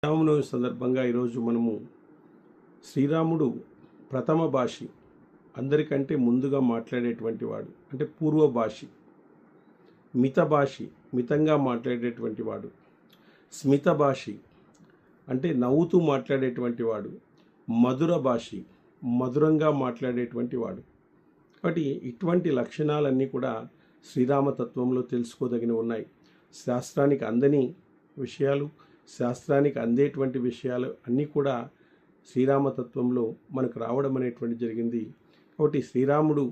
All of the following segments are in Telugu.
శ్రీరామనవమి సందర్భంగా ఈరోజు మనము శ్రీరాముడు ప్రథమ భాషి, అందరికంటే ముందుగా మాట్లాడేటువంటి వాడు, అంటే పూర్వ భాషి, మిత భాషి, మితంగా మాట్లాడేటువంటి వాడు, స్మిత భాషి అంటే నవ్వుతూ మాట్లాడేటువంటి వాడు, మధుర భాషి, మధురంగా మాట్లాడేటువంటి వాడు. కాబట్టి ఇటువంటి లక్షణాలన్నీ కూడా శ్రీరామతత్వంలో తెలుసుకోదగిన ఉన్నాయి. శాస్త్రానికి అందని విషయాలు, శాస్త్రానికి అందేటువంటి విషయాలు అన్నీ కూడా శ్రీరామతత్వంలో మనకు రావడం అనేటువంటి జరిగింది. కాబట్టి శ్రీరాముడు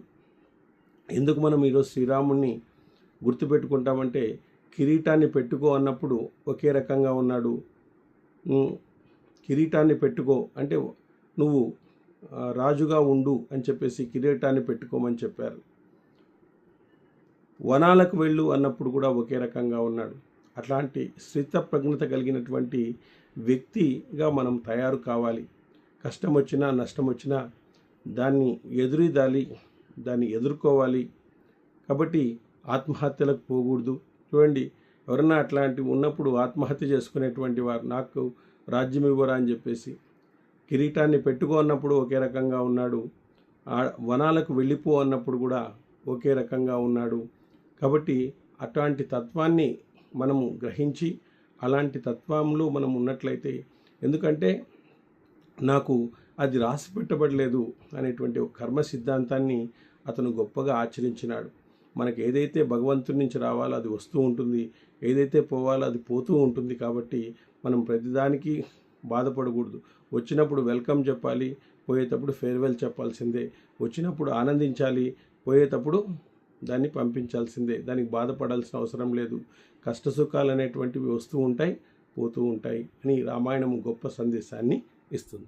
ఎందుకు మనం ఈరోజు శ్రీరాముడిని గుర్తుపెట్టుకుంటామంటే, కిరీటాన్ని పెట్టుకో అన్నప్పుడు ఒకే రకంగా ఉన్నాడు. కిరీటాన్ని పెట్టుకో అంటే నువ్వు రాజుగా ఉండు అని చెప్పేసి కిరీటాన్ని పెట్టుకోమని చెప్పారు. వనాలకు వెళ్ళు అన్నప్పుడు కూడా ఒకే రకంగా ఉన్నాడు. అట్లాంటి స్థితప్రజ్ఞత కలిగినటువంటి వ్యక్తిగా మనం తయారు కావాలి. కష్టం వచ్చినా నష్టం వచ్చినా దాన్ని ఎదురీదాలి, దాన్ని ఎదుర్కోవాలి. కాబట్టి ఆత్మహత్యలకు పోకూడదు. చూడండి, ఎవరన్నా అట్లాంటివి ఉన్నప్పుడు ఆత్మహత్య చేసుకునేటువంటి వారు, నాకు రాజ్యం ఇవ్వరా అని చెప్పేసి. కిరీటాన్ని పెట్టుకో అన్నప్పుడు ఒకే రకంగా ఉన్నాడు, వనాలకు వెళ్ళిపో అన్నప్పుడు కూడా ఒకే రకంగా ఉన్నాడు. కాబట్టి అట్లాంటి తత్వాన్ని మనము గ్రహించి అలాంటి తత్వంలో మనం ఉన్నట్లయితే, ఎందుకంటే నాకు అది రాసి పెట్టబడలేదు అనేటువంటి ఒక కర్మ సిద్ధాంతాన్ని అతను గొప్పగా ఆచరించినాడు. మనకు ఏదైతే భగవంతుడి నుంచి రావాలో అది వస్తూ ఉంటుంది, ఏదైతే పోవాలో అది పోతూ ఉంటుంది. కాబట్టి మనం ప్రతిదానికి బాధపడకూడదు. వచ్చినప్పుడు వెల్కమ్ చెప్పాలి, పోయేటప్పుడు ఫేర్వెల్ చెప్పాల్సిందే. వచ్చినప్పుడు ఆనందించాలి, పోయేటప్పుడు దాన్ని పంపించాల్సిందే. దానికి బాధపడాల్సిన అవసరం లేదు. కష్టసుఖాలు అనేటువంటివి వస్తూ ఉంటాయి, పోతూ ఉంటాయి అని రామాయణం గొప్ప సందేశాన్ని ఇస్తుంది.